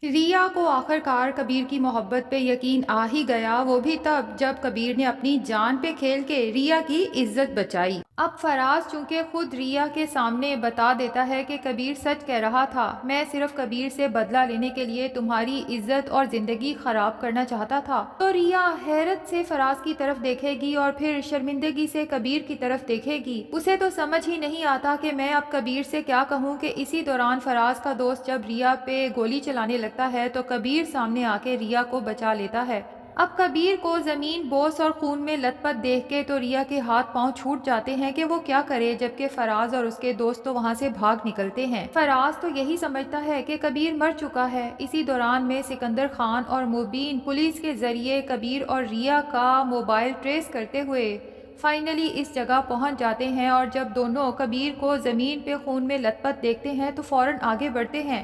ریا کو آخرکار کبیر کی محبت پہ یقین آ ہی گیا، وہ بھی تب جب کبیر نے اپنی جان پہ کھیل کے ریا کی عزت بچائی۔ اب فراز چونکہ خود ریا کے سامنے بتا دیتا ہے کہ کبیر سچ کہہ رہا تھا، میں صرف کبیر سے بدلہ لینے کے لیے تمہاری عزت اور زندگی خراب کرنا چاہتا تھا، تو ریا حیرت سے فراز کی طرف دیکھے گی اور پھر شرمندگی سے کبیر کی طرف دیکھے گی۔ اسے تو سمجھ ہی نہیں آتا کہ میں اب کبیر سے کیا کہوں کہ اسی دوران فراز کا دوست جب ریا پہ گولی چلانے لگتا ہے تو کبیر سامنے آ کے ریا کو بچا لیتا ہے۔ اب کبیر کو زمین بوس اور خون میں لت پت دیکھ کے تو ریا کے ہاتھ پاؤں چھوٹ جاتے ہیں کہ وہ کیا کرے، جبکہ فراز اور اس کے دوست تو وہاں سے بھاگ نکلتے ہیں۔ فراز تو یہی سمجھتا ہے کہ کبیر مر چکا ہے۔ اسی دوران میں سکندر خان اور مبین پولیس کے ذریعے کبیر اور ریا کا موبائل ٹریس کرتے ہوئے فائنلی اس جگہ پہنچ جاتے ہیں، اور جب دونوں کبیر کو زمین پہ خون میں لت پت دیکھتے ہیں تو فوراً آگے بڑھتے ہیں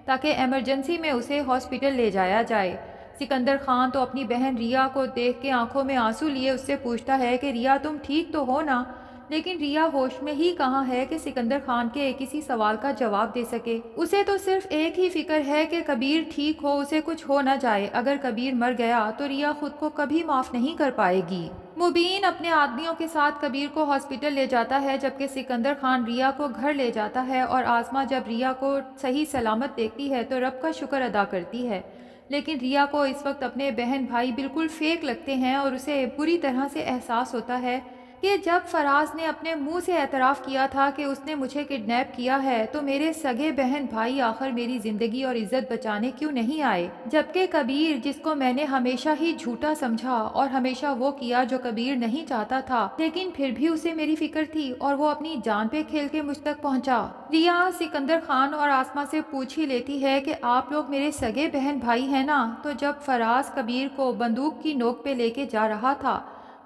تاکہ ایمرجنسی میں اسے ہاسپٹل لے جایا جائے۔ سکندر خان تو اپنی بہن ریا کو دیکھ کے آنکھوں میں آنسو لیے اس سے پوچھتا ہے کہ ریا تم ٹھیک تو ہو نا؟ لیکن ریا ہوش میں ہی کہاں ہے کہ سکندر خان کے کسی سوال کا جواب دے سکے۔ اسے تو صرف ایک ہی فکر ہے کہ کبیر ٹھیک ہو، اسے کچھ ہو نہ جائے۔ اگر کبیر مر گیا تو ریا خود کو کبھی معاف نہیں کر پائے گی۔ مبین اپنے آدمیوں کے ساتھ کبیر کو ہاسپٹل لے جاتا ہے، جبکہ سکندر خان ریا کو گھر لے جاتا ہے، اور آسما جب ریا کو صحیح سلامت دیکھتی ہے تو رب کا شکر ادا کرتی ہے۔ لیکن ریا کو اس وقت اپنے بہن بھائی بالکل فیک لگتے ہیں، اور اسے بری طرح سے احساس ہوتا ہے کہ جب فراز نے اپنے منہ سے اعتراف کیا تھا کہ اس نے مجھے کڈنیپ کیا ہے تو میرے سگے بہن بھائی آخر میری زندگی اور عزت بچانے کیوں نہیں آئے، جبکہ کبیر جس کو میں نے ہمیشہ ہی جھوٹا سمجھا اور ہمیشہ وہ کیا جو کبیر نہیں چاہتا تھا، لیکن پھر بھی اسے میری فکر تھی اور وہ اپنی جان پہ کھیل کے مجھ تک پہنچا۔ ریا سکندر خان اور آسما سے پوچھ ہی لیتی ہے کہ آپ لوگ میرے سگے بہن بھائی ہیں نا؟ تو جب فراز کبیر کو بندوق کی نوک پہ لے کے جا رہا تھا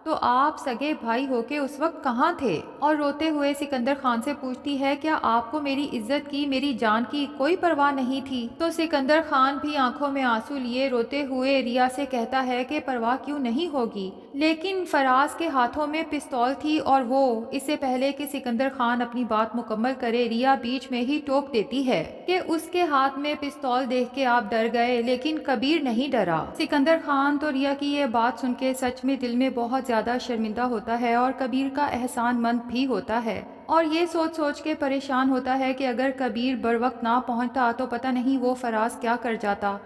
تو آپ سگے بھائی ہو کے اس وقت کہاں تھے؟ اور روتے ہوئے سکندر خان سے پوچھتی ہے کیا آپ کو میری عزت کی، میری جان کی کوئی پرواہ نہیں تھی؟ تو سکندر خان بھی آنکھوں میں آنسو لیے روتے ہوئے ریا سے کہتا ہے کہ پرواہ کیوں نہیں ہوگی، لیکن فراز کے ہاتھوں میں پستول تھی، اور وہ اس سے پہلے کہ سکندر خان اپنی بات مکمل کرے ریا بیچ میں ہی ٹوک دیتی ہے کہ اس کے ہاتھ میں پستول دیکھ کے آپ ڈر گئے لیکن کبیر نہیں ڈرا۔ سکندر خان تو ریا کی یہ بات سن کے سچ میں دل میں بہت زیادہ شرمندہ ہوتا ہے اور کبیر کا احسان مند بھی ہوتا ہے، اور یہ سوچ سوچ کے پریشان ہوتا ہے کہ اگر کبیر بر وقت نہ پہنچتا تو پتہ نہیں وہ فراز کیا کر جاتا۔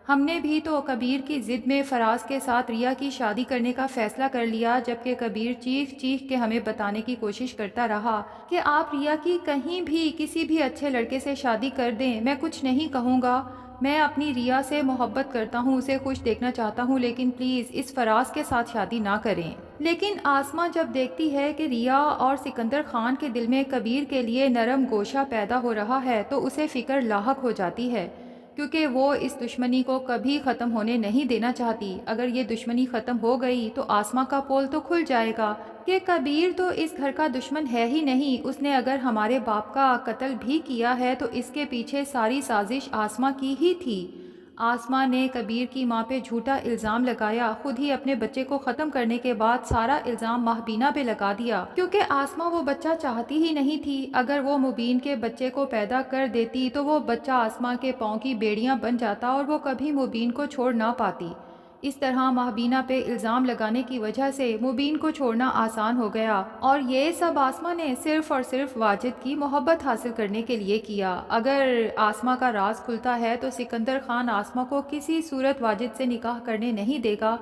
ہم نے بھی تو کبیر کی ضد میں فراز کے ساتھ ریا کی شادی کرنے کا فیصلہ کر لیا، جبکہ کبیر چیخ چیخ کے ہمیں بتانے کی کوشش کرتا رہا کہ آپ ریا کی کہیں بھی کسی بھی اچھے لڑکے سے شادی کر دیں، میں کچھ نہیں کہوں گا، میں اپنی ریا سے محبت کرتا ہوں، اسے خوش دیکھنا چاہتا ہوں، لیکن پلیز اس فراز کے ساتھ شادی نہ کریں۔ لیکن آسما جب دیکھتی ہے کہ ریا اور سکندر خان کے دل میں کبیر کے لیے نرم گوشہ پیدا ہو رہا ہے تو اسے فکر لاحق ہو جاتی ہے، کیونکہ وہ اس دشمنی کو کبھی ختم ہونے نہیں دینا چاہتی۔ اگر یہ دشمنی ختم ہو گئی تو آسما کا پول تو کھل جائے گا کہ کبیر تو اس گھر کا دشمن ہے ہی نہیں، اس نے اگر ہمارے باپ کا قتل بھی کیا ہے تو اس کے پیچھے ساری سازش آسما کی ہی تھی۔ آسما نے کبیر کی ماں پہ جھوٹا الزام لگایا، خود ہی اپنے بچے کو ختم کرنے کے بعد سارا الزام مہبینہ پہ لگا دیا، کیونکہ آسما وہ بچہ چاہتی ہی نہیں تھی۔ اگر وہ مبین کے بچے کو پیدا کر دیتی تو وہ بچہ آسما کے پاؤں کی بیڑیاں بن جاتا اور وہ کبھی مبین کو چھوڑ نہ پاتی۔ اس طرح مہبینہ پہ الزام لگانے کی وجہ سے مبین کو چھوڑنا آسان ہو گیا، اور یہ سب آسما نے صرف اور صرف واجد کی محبت حاصل کرنے کے لیے کیا۔ اگر آسما کا راز کھلتا ہے تو سکندر خان آسما کو کسی صورت واجد سے نکاح کرنے نہیں دے گا،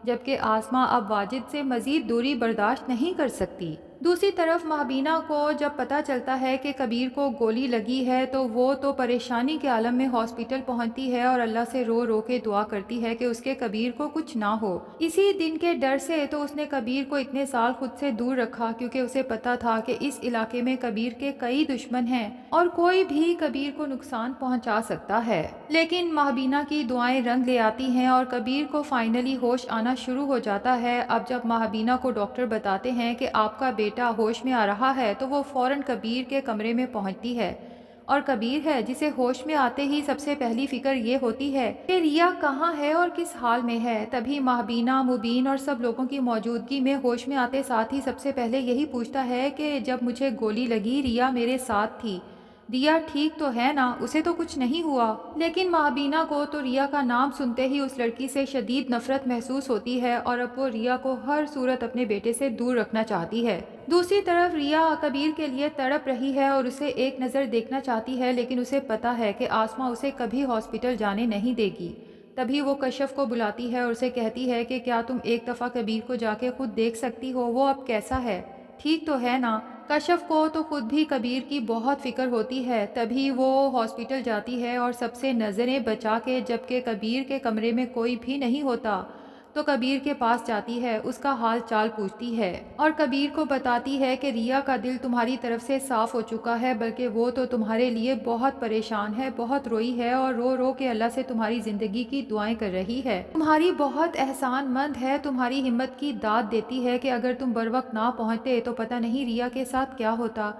جبکہ آسما اب واجد سے مزید دوری برداشت نہیں کر سکتی۔ دوسری طرف مہبینہ کو جب پتہ چلتا ہے کہ کبیر کو گولی لگی ہے تو وہ تو پریشانی کے عالم میں ہاسپٹل پہنچتی ہے اور اللہ سے رو رو کے دعا کرتی ہے کہ اس کے کبیر کو کچھ نہ ہو۔ اسی دن کے ڈر سے تو اس نے کبیر کو اتنے سال خود سے دور رکھا، کیونکہ اسے پتا تھا کہ اس علاقے میں کبیر کے کئی دشمن ہیں اور کوئی بھی کبیر کو نقصان پہنچا سکتا ہے۔ لیکن مہبینہ کی دعائیں رنگ لے آتی ہیں اور کبیر کو فائنلی ہوش آنا شروع ہو جاتا ہے۔ اب جب مہبینہ کو ڈاکٹر بتاتے ہیں کہ آپ کا بیٹا ہوش میں آ رہا ہے تو وہ فوراً کبیر کے کمرے میں پہنچتی ہے، اور کبیر ہے جسے ہوش میں آتے ہی سب سے پہلی فکر یہ ہوتی ہے کہ ریا کہاں ہے اور کس حال میں ہے۔ تبھی مہبینہ مبین اور سب لوگوں کی موجودگی میں ہوش میں آتے ساتھ ہی سب سے پہلے یہی پوچھتا ہے کہ جب مجھے گولی لگی ریا میرے ساتھ تھی، ریا ٹھیک تو ہے نا، اسے تو کچھ نہیں ہوا؟ لیکن مہابینا کو تو ریا کا نام سنتے ہی اس لڑکی سے شدید نفرت محسوس ہوتی ہے اور اب وہ ریا کو ہر صورت اپنے بیٹے سے دور رکھنا چاہتی ہے۔ دوسری طرف ریا کبیر کے لیے تڑپ رہی ہے اور اسے ایک نظر دیکھنا چاہتی ہے، لیکن اسے پتا ہے کہ آسما اسے کبھی ہاسپٹل جانے نہیں دے گی۔ تبھی وہ کشف کو بلاتی ہے اور اسے کہتی ہے کہ کیا تم ایک دفعہ کبیر کو جا کے خود دیکھ سکتی ہو، وہ اب کیسا ہے، ٹھیک تو ہے نا؟ کشف کو تو خود بھی کبیر کی بہت فکر ہوتی ہے، تبھی وہ ہاسپٹل جاتی ہے اور سب سے نظریں بچا کے، جبکہ کبیر کے کمرے میں کوئی بھی نہیں ہوتا تو کبیر کے پاس جاتی ہے، اس کا حال چال پوچھتی ہے اور کبیر کو بتاتی ہے کہ ریا کا دل تمہاری طرف سے صاف ہو چکا ہے، بلکہ وہ تو تمہارے لیے بہت پریشان ہے، بہت روئی ہے اور رو رو کے اللہ سے تمہاری زندگی کی دعائیں کر رہی ہے، تمہاری بہت احسان مند ہے، تمہاری ہمت کی داد دیتی ہے کہ اگر تم بروقت نہ پہنچتے تو پتہ نہیں ریا کے ساتھ کیا ہوتا۔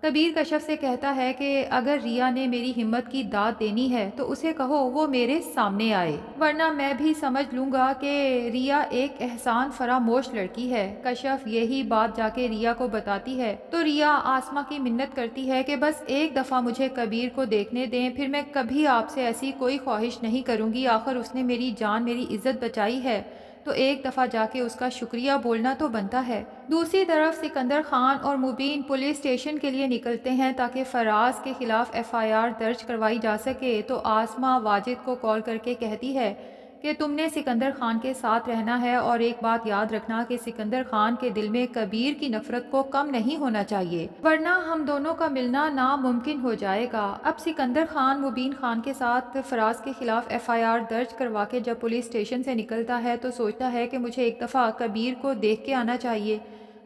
کبیر کشف سے کہتا ہے کہ اگر ریا نے میری ہمت کی داد دینی ہے تو اسے کہو وہ میرے سامنے آئے، ورنہ میں بھی سمجھ لوں گا کہ ریا ایک احسان فراموش لڑکی ہے۔ کشف یہی بات جا کے ریا کو بتاتی ہے تو ریا آسما کی منت کرتی ہے کہ بس ایک دفعہ مجھے کبیر کو دیکھنے دیں، پھر میں کبھی آپ سے ایسی کوئی خواہش نہیں کروں گی، آخر اس نے میری جان، میری عزت بچائی ہے تو ایک دفعہ جا کے اس کا شکریہ بولنا تو بنتا ہے۔ دوسری طرف سکندر خان اور مبین پولیس اسٹیشن کے لیے نکلتے ہیں تاکہ فراز کے خلاف FIR درج کروائی جا سکے، تو آسما واجد کو کال کر کے کہتی ہے کہ تم نے سکندر خان کے ساتھ رہنا ہے اور ایک بات یاد رکھنا کہ سکندر خان کے دل میں کبیر کی نفرت کو کم نہیں ہونا چاہیے، ورنہ ہم دونوں کا ملنا ناممکن ہو جائے گا۔ اب سکندر خان مبین خان کے ساتھ فراز کے خلاف FIR درج کروا کے جب پولیس اسٹیشن سے نکلتا ہے تو سوچتا ہے کہ مجھے ایک دفعہ کبیر کو دیکھ کے آنا چاہیے۔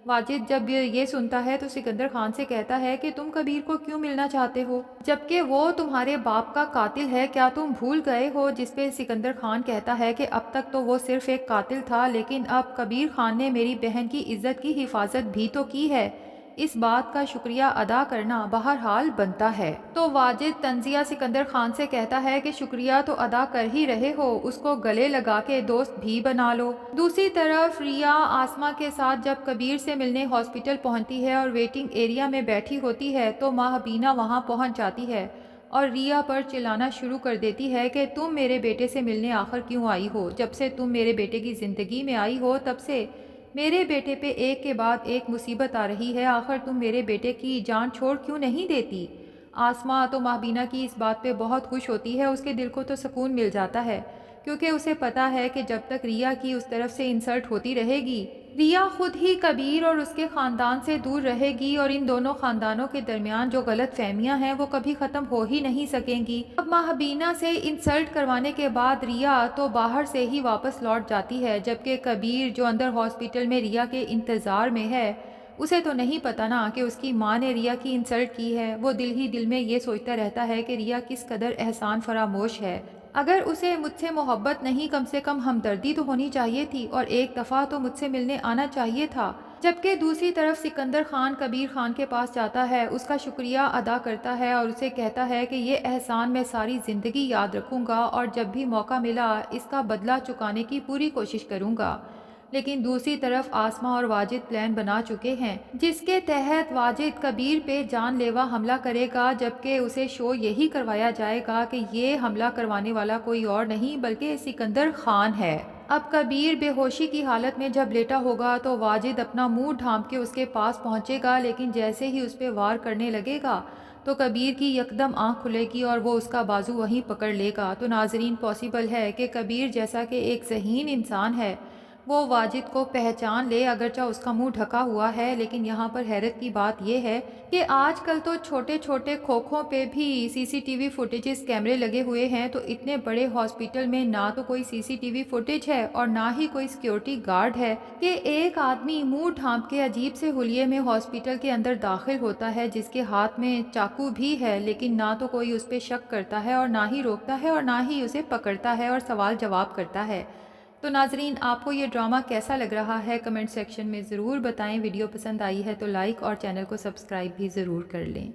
واجد جب یہ سنتا ہے تو سکندر خان سے کہتا ہے کہ تم کبیر کو کیوں ملنا چاہتے ہو جبکہ وہ تمہارے باپ کا قاتل ہے، کیا تم بھول گئے ہو؟ جس پہ سکندر خان کہتا ہے کہ اب تک تو وہ صرف ایک قاتل تھا، لیکن اب کبیر خان نے میری بہن کی عزت کی حفاظت بھی تو کی ہے، اس بات کا شکریہ ادا کرنا بہرحال بنتا ہے۔ تو واجد طنزیہ سکندر خان سے کہتا ہے کہ شکریہ تو ادا کر ہی رہے ہو، اس کو گلے لگا کے دوست بھی بنا لو۔ دوسری طرف ریا آسما کے ساتھ جب کبیر سے ملنے ہاسپٹل پہنچتی ہے اور ویٹنگ ایریا میں بیٹھی ہوتی ہے تو مہابینا وہاں پہنچ جاتی ہے اور ریا پر چلانا شروع کر دیتی ہے کہ تم میرے بیٹے سے ملنے آخر کیوں آئی ہو؟ جب سے تم میرے بیٹے کی زندگی میں آئی ہو تب سے میرے بیٹے پہ ایک کے بعد ایک مصیبت آ رہی ہے، آخر تم میرے بیٹے کی جان چھوڑ کیوں نہیں دیتی؟ آسما تو مہابینا کی اس بات پہ بہت خوش ہوتی ہے، اس کے دل کو تو سکون مل جاتا ہے کیونکہ اسے پتا ہے کہ جب تک ریا کی اس طرف سے انسلٹ ہوتی رہے گی، ریا خود ہی کبیر اور اس کے خاندان سے دور رہے گی اور ان دونوں خاندانوں کے درمیان جو غلط فہمیاں ہیں وہ کبھی ختم ہو ہی نہیں سکیں گی۔ اب مہابینا سے انسلٹ کروانے کے بعد ریا تو باہر سے ہی واپس لوٹ جاتی ہے، جبکہ کبیر جو اندر ہاسپٹل میں ریا کے انتظار میں ہے، اسے تو نہیں پتا نا کہ اس کی ماں نے ریا کی انسلٹ کی ہے۔ وہ دل ہی دل میں یہ سوچتا رہتا ہے کہ ریا کس قدر احسان فراموش ہے، اگر اسے مجھ سے محبت نہیں کم سے کم ہمدردی تو ہونی چاہیے تھی اور ایک دفعہ تو مجھ سے ملنے آنا چاہیے تھا۔ جبکہ دوسری طرف سکندر خان کبیر خان کے پاس جاتا ہے، اس کا شکریہ ادا کرتا ہے اور اسے کہتا ہے کہ یہ احسان میں ساری زندگی یاد رکھوں گا اور جب بھی موقع ملا اس کا بدلہ چکانے کی پوری کوشش کروں گا۔ لیکن دوسری طرف آسما اور واجد پلان بنا چکے ہیں جس کے تحت واجد کبیر پہ جان لیوا حملہ کرے گا، جبکہ اسے شو یہی کروایا جائے گا کہ یہ حملہ کروانے والا کوئی اور نہیں بلکہ سکندر خان ہے۔ اب کبیر بے ہوشی کی حالت میں جب لیٹا ہوگا تو واجد اپنا منہ ڈھانپ کے اس کے پاس پہنچے گا، لیکن جیسے ہی اس پہ وار کرنے لگے گا تو کبیر کی یکدم آنکھ کھلے گی اور وہ اس کا بازو وہیں پکڑ لے گا۔ تو ناظرین پاسبل ہے کہ کبیر جیسا کہ ایک ذہین انسان ہے وہ واجد کو پہچان لے، اگرچہ اس کا منہ ڈھکا ہوا ہے، لیکن یہاں پر حیرت کی بات یہ ہے کہ آج کل تو چھوٹے چھوٹے کھوکھوں پہ بھی CCTV فوٹیجز کیمرے لگے ہوئے ہیں، تو اتنے بڑے ہاسپٹل میں نہ تو کوئی CCTV فوٹیج ہے اور نہ ہی کوئی سیکیورٹی گارڈ ہے کہ ایک آدمی منہ ڈھانپ کے عجیب سے حلیے میں ہاسپٹل کے اندر داخل ہوتا ہے جس کے ہاتھ میں چاقو بھی ہے، لیکن نہ تو کوئی اس پہ شک کرتا ہے اور نہ ہی روکتا ہے اور نہ ہی اسے پکڑتا ہے اور سوال جواب کرتا ہے۔ تو ناظرین آپ کو یہ ڈرامہ کیسا لگ رہا ہے کمنٹ سیکشن میں ضرور بتائیں، ویڈیو پسند آئی ہے تو لائک اور چینل کو سبسکرائب بھی ضرور کر لیں۔